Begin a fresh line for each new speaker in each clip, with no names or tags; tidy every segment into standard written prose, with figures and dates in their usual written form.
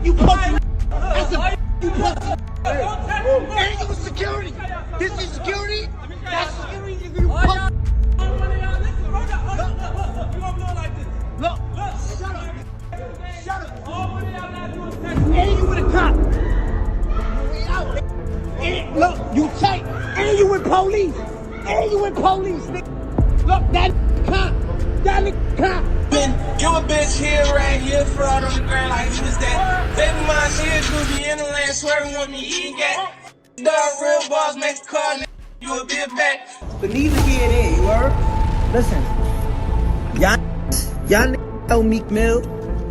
you pussy. That's a you pussy. And you was security. This is security. That's security. You pussy. Look, shut up. Shut up. And you with a cop. And look, you tight. And you with police. And you with police, nigga. Look, that cop. That nigga cop.
You a bitch here, right here, fraud on the ground like he was that. Baby, my niggas do be in the land swerving with me, eating gat. Dog, real boss, make a call, nigga. You a bit back.
But neither here and there, you heard? Listen, y'all tell Meek Mill,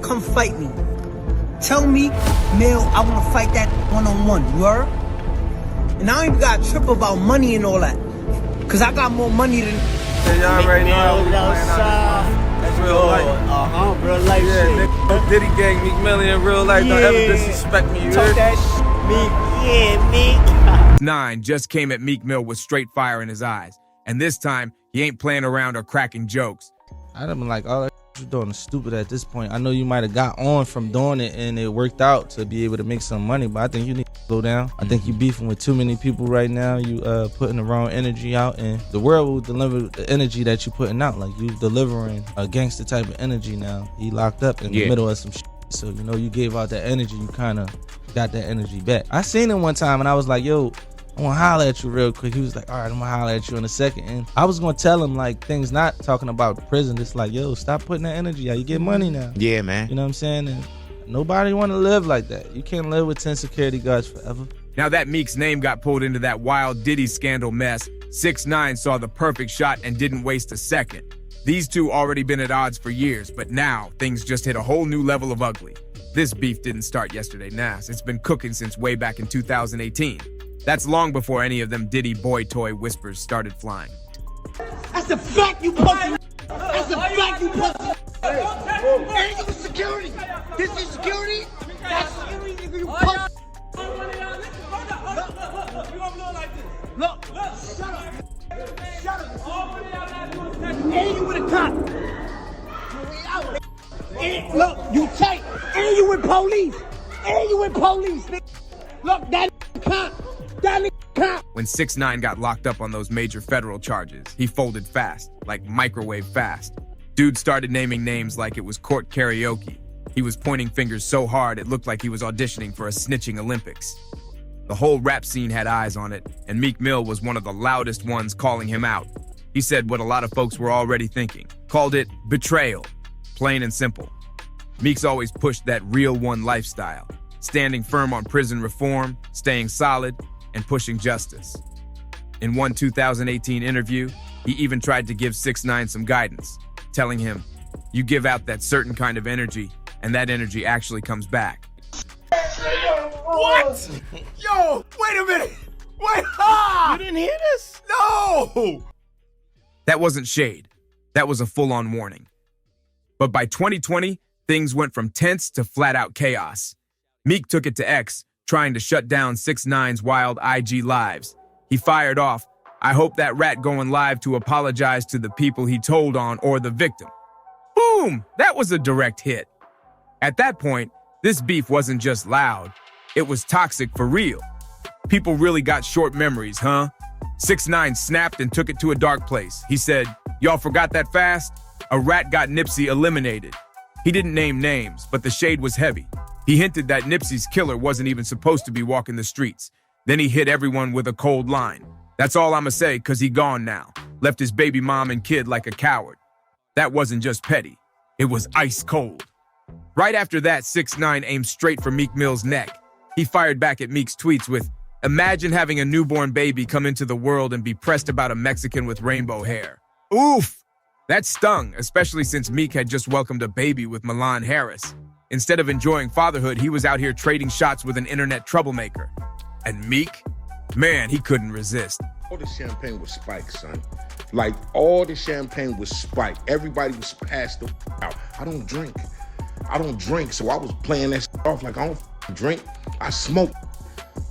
come fight me. Tell Meek Mill I wanna fight that one-on-one, you heard? And I don't even gotta trip about money and all that. Cause I got more money than...
Yeah, y'all already know how we playing out. That's real life.
Real life
shit. Nigga, Diddy gang, Meek Mill in real life. Don't ever disrespect me, you heard?
Meek.
6ix9ine just came at Meek Mill with straight fire in his eyes. And this time, he ain't playing around or cracking jokes.
I'd have been like, all that you're doing is stupid at this point. I know you might have got on from doing it and it worked out to be able to make some money, but I think you need to slow down. I think you beefing with too many people right now. You putting the wrong energy out, and the world will deliver the energy that you putting out. Like, you delivering a gangster type of energy now. He locked up in the middle of some shit. So, you know, you gave out that energy, you kind of got that energy back. I seen him one time and I was like, yo, I want to holler at you real quick. He was like, all right, I'm going to holler at you in a second. And I was going to tell him, like, things not talking about prison. It's like, yo, stop putting that energy out. You get money now.
Yeah, man.
You know what I'm saying? And nobody want to live like that. You can't live with 10 security guards forever.
Now that Meek's name got pulled into that wild Diddy scandal mess, 6ix9ine saw the perfect shot and didn't waste a second. These two already been at odds for years, but now things just hit a whole new level of ugly. This beef didn't start yesterday, Nas. It's been cooking since way back in 2018. That's long before any of them Diddy boy toy whispers started flying.
That's a fact, you pussy. That's a fact, you pussy. And you was security. This is security. That's security, nigga, you pussy. Look, shut up. Shut up. And you with a cop. And look, you tight. And you with police. And you with police, nigga. Look, that cop. That cop.
When 6ix9ine got locked up on those major federal charges, he folded fast, like microwave fast. Dude started naming names like it was court karaoke. He was pointing fingers so hard it looked like he was auditioning for a snitching Olympics. The whole rap scene had eyes on it, and Meek Mill was one of the loudest ones calling him out. He said what a lot of folks were already thinking, called it betrayal, plain and simple. Meek's always pushed that real one lifestyle, standing firm on prison reform, staying solid, and pushing justice. In one 2018 interview, he even tried to give 6ix9ine some guidance, telling him, you give out that certain kind of energy, and that energy actually comes back.
What? Yo, wait a minute. Wait,
You didn't hear this?
No!
That wasn't shade. That was a full-on warning. But by 2020, things went from tense to flat-out chaos. Meek took it to X, trying to shut down 6ix9ine's wild IG lives. He fired off, I hope that rat going live to apologize to the people he told on or the victim. Boom! That was a direct hit. At that point, this beef wasn't just loud. It was toxic for real. People really got short memories, huh? 6ix9ine snapped and took it to a dark place. He said, y'all forgot that fast? A rat got Nipsey eliminated. He didn't name names, but the shade was heavy. He hinted that Nipsey's killer wasn't even supposed to be walking the streets. Then he hit everyone with a cold line. That's all I'ma say, cause he gone now. Left his baby mom and kid like a coward. That wasn't just petty. It was ice cold. Right after that, 6ix9ine aimed straight for Meek Mill's neck. He fired back at Meek's tweets with, imagine having a newborn baby come into the world and be pressed about a Mexican with rainbow hair. Oof! That stung, especially since Meek had just welcomed a baby with Milan Harris. Instead of enjoying fatherhood, he was out here trading shots with an internet troublemaker. And Meek? Man, he couldn't resist.
All the champagne was spiked, son. Like, all the champagne was spiked. Everybody was passed the out. I don't drink, so I was playing that off like I don't drink. I smoke.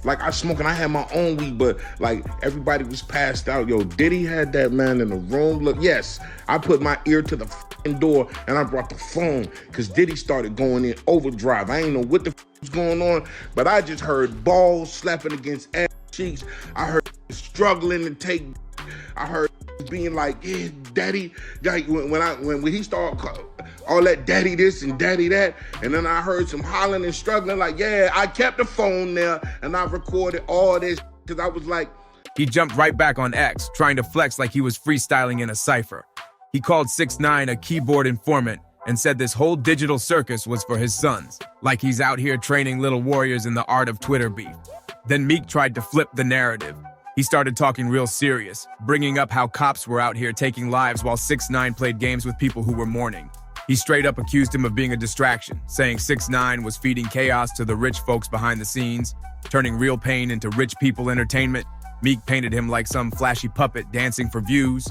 Like, I smoke and I had my own weed, but like everybody was passed out. Yo, Diddy had that man in the room. Look, yes, I put my ear to the fucking door and I brought the phone because Diddy started going in overdrive. I ain't know what the was going on, but I just heard balls slapping against ass cheeks. I heard struggling to take. I heard being like, yeah, daddy. Like when he started all that daddy this and daddy that, and then I heard some hollering and struggling. Like, yeah, I kept the phone there and I recorded all this because I was like.
He jumped right back on X, trying to flex like he was freestyling in a cypher. He called 6ix9ine a keyboard informant and said this whole digital circus was for his sons, like he's out here training little warriors in the art of Twitter beef. Then Meek tried to flip the narrative. He started talking real serious, bringing up how cops were out here taking lives while 6ix9ine played games with people who were mourning. He straight up accused him of being a distraction, saying 6ix9ine was feeding chaos to the rich folks behind the scenes, turning real pain into rich people entertainment. Meek painted him like some flashy puppet dancing for views.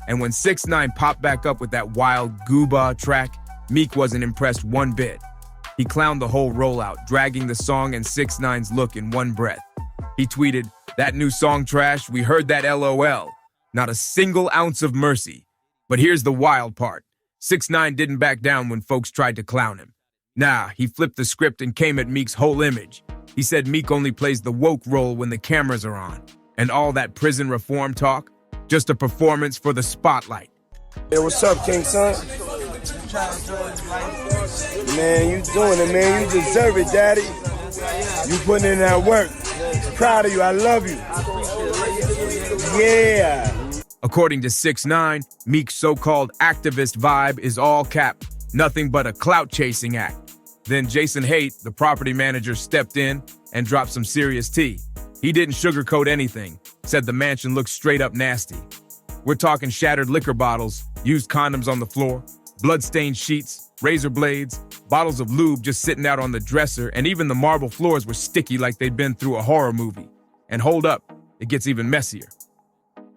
And when 6ix9ine popped back up with that wild Gooba track, Meek wasn't impressed one bit. He clowned the whole rollout, dragging the song and 6ix9ine's look in one breath. He tweeted, "That new song trash, we heard that LOL. Not a single ounce of mercy." But here's the wild part. 6ix9ine didn't back down when folks tried to clown him. Nah, he flipped the script and came at Meek's whole image. He said Meek only plays the woke role when the cameras are on. And all that prison reform talk, just a performance for the spotlight.
Hey, what's up, King Son? Man, you doing it, man. You deserve it, Daddy. You putting in that work. Proud of you. I love you. Yeah.
According to 6ix9ine, Meek's so-called activist vibe is all cap, nothing but a clout-chasing act. Then Jason Haight, the property manager, stepped in and dropped some serious tea. He didn't sugarcoat anything, said the mansion looked straight up nasty. We're talking shattered liquor bottles, used condoms on the floor, blood-stained sheets, razor blades, bottles of lube just sitting out on the dresser, and even the marble floors were sticky like they'd been through a horror movie. And hold up, it gets even messier.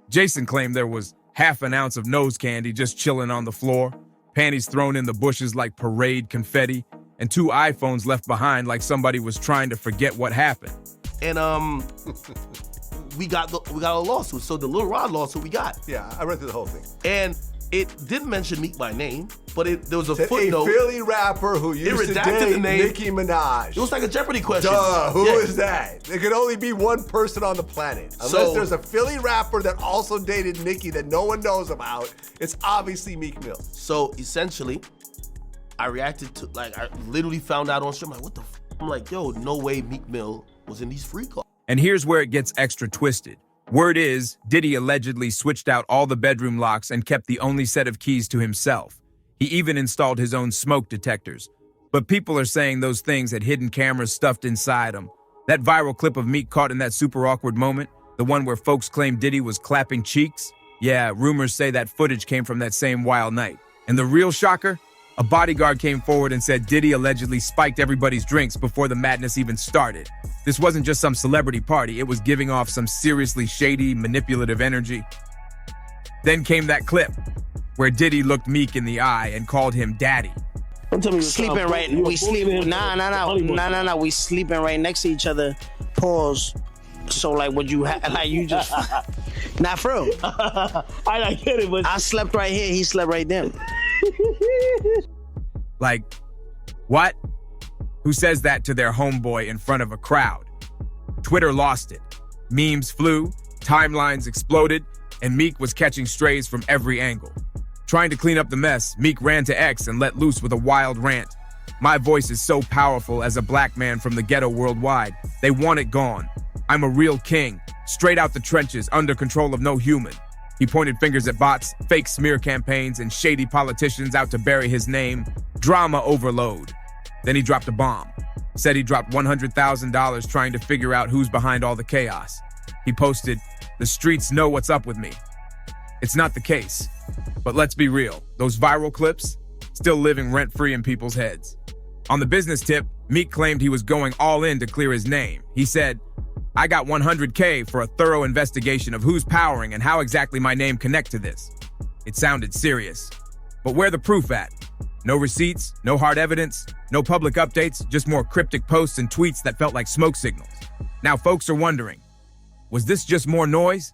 Jason claimed there was half an ounce of nose candy just chilling on the floor, panties thrown in the bushes like parade confetti, and 2 iPhones left behind like somebody was trying to forget what happened.
And we got a lawsuit. So the Lil Rod lawsuit we got.
Yeah, I read through the whole thing.
And it didn't mention Meek by name, but there was a footnote.
A Philly rapper who used to date
the name
Nicki Minaj.
It was like a Jeopardy question.
Duh, who is that? There could only be one person on the planet. Unless there's a Philly rapper that also dated Nicki that no one knows about, it's obviously Meek Mill.
So essentially, I reacted to, like, I literally found out on stream, like, what the f? I'm like, yo, no way Meek Mill was in these free calls.
And here's where it gets extra twisted. Word is, Diddy allegedly switched out all the bedroom locks and kept the only set of keys to himself. He even installed his own smoke detectors. But people are saying those things had hidden cameras stuffed inside them. That viral clip of Meek caught in that super awkward moment, the one where folks claim Diddy was clapping cheeks, yeah, rumors say that footage came from that same wild night. And the real shocker? A bodyguard came forward and said Diddy allegedly spiked everybody's drinks before the madness even started. This wasn't just some celebrity party, it was giving off some seriously shady, manipulative energy. Then came that clip, where Diddy looked Meek in the eye and called him daddy.
Sleeping right, we sleeping, nah, we sleeping right next to each other, pause. So like, would you like you just, not for real.
I get it, but
I slept right here, he slept right there.
Like, what? Who says that to their homeboy in front of a crowd? Twitter lost it. Memes flew, timelines exploded, and Meek was catching strays from every angle. Trying to clean up the mess, Meek ran to X and let loose with a wild rant. My voice is so powerful as a black man from the ghetto worldwide. They want it gone. I'm a real king, straight out the trenches, under control of no human. He pointed fingers at bots, fake smear campaigns, and shady politicians out to bury his name. Drama overload. Then he dropped a bomb. Said he dropped $100,000 trying to figure out who's behind all the chaos. He posted, "The streets know what's up with me." It's not the case. But let's be real, those viral clips, still living rent-free in people's heads. On the business tip, Meek claimed he was going all in to clear his name. He said, "I got $100K for a thorough investigation of who's powering and how exactly my name connect to this." It sounded serious. But where the proof at? No receipts, no hard evidence, no public updates, just more cryptic posts and tweets that felt like smoke signals. Now folks are wondering, was this just more noise?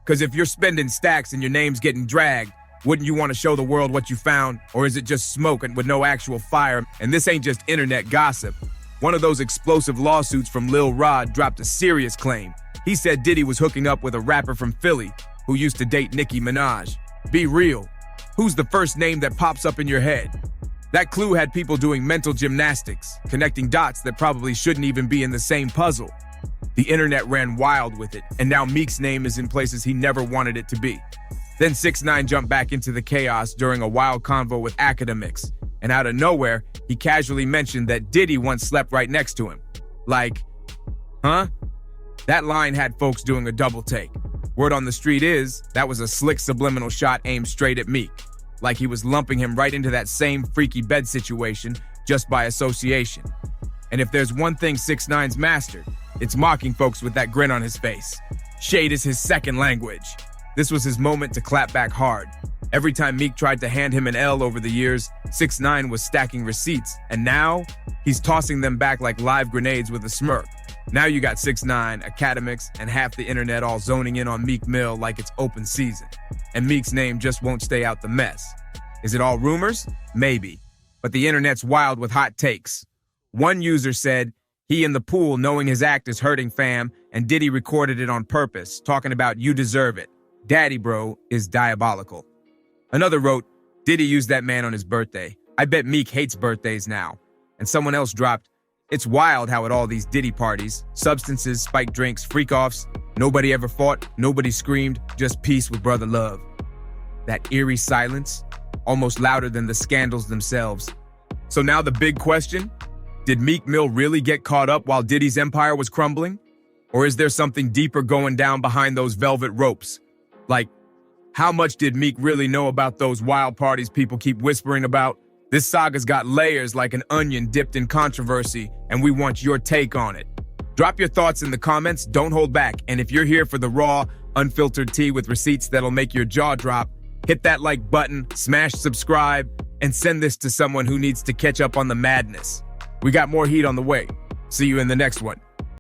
Because if you're spending stacks and your name's getting dragged, wouldn't you want to show the world what you found? Or is it just smoke and with no actual fire? And this ain't just internet gossip. One of those explosive lawsuits from Lil Rod dropped a serious claim. He said Diddy was hooking up with a rapper from Philly who used to date Nicki Minaj. Be real. Who's the first name that pops up in your head? That clue had people doing mental gymnastics, connecting dots that probably shouldn't even be in the same puzzle. The internet ran wild with it, and now Meek's name is in places he never wanted it to be. Then 6ix9ine jumped back into the chaos during a wild convo with academics, and out of nowhere, he casually mentioned that Diddy once slept right next to him. Like, huh? That line had folks doing a double take. Word on the street is, that was a slick subliminal shot aimed straight at Meek. Like he was lumping him right into that same freaky bed situation, just by association. And if there's one thing 6ix9ine's mastered, it's mocking folks with that grin on his face. Shade is his second language. This was his moment to clap back hard. Every time Meek tried to hand him an L over the years, 6ix9ine was stacking receipts, and now he's tossing them back like live grenades with a smirk. Now you got 6ix9ine, academics, and half the internet all zoning in on Meek Mill like it's open season. And Meek's name just won't stay out the mess. Is it all rumors? Maybe. But the internet's wild with hot takes. One user said, he in the pool knowing his act is hurting fam, and Diddy recorded it on purpose, talking about you deserve it. Daddy bro is diabolical. Another wrote, Diddy used that man on his birthday. I bet Meek hates birthdays now. And someone else dropped, it's wild how at all these Diddy parties, substances, spiked drinks, freak-offs, nobody ever fought, nobody screamed, just peace with brother love. That eerie silence, almost louder than the scandals themselves. So now the big question, did Meek Mill really get caught up while Diddy's empire was crumbling? Or is there something deeper going down behind those velvet ropes? Like, how much did Meek really know about those wild parties people keep whispering about? This saga's got layers like an onion dipped in controversy, and we want your take on it. Drop your thoughts in the comments, don't hold back, and if you're here for the raw, unfiltered tea with receipts that'll make your jaw drop, hit that like button, smash subscribe, and send this to someone who needs to catch up on the madness. We got more heat on the way. See you in the next one.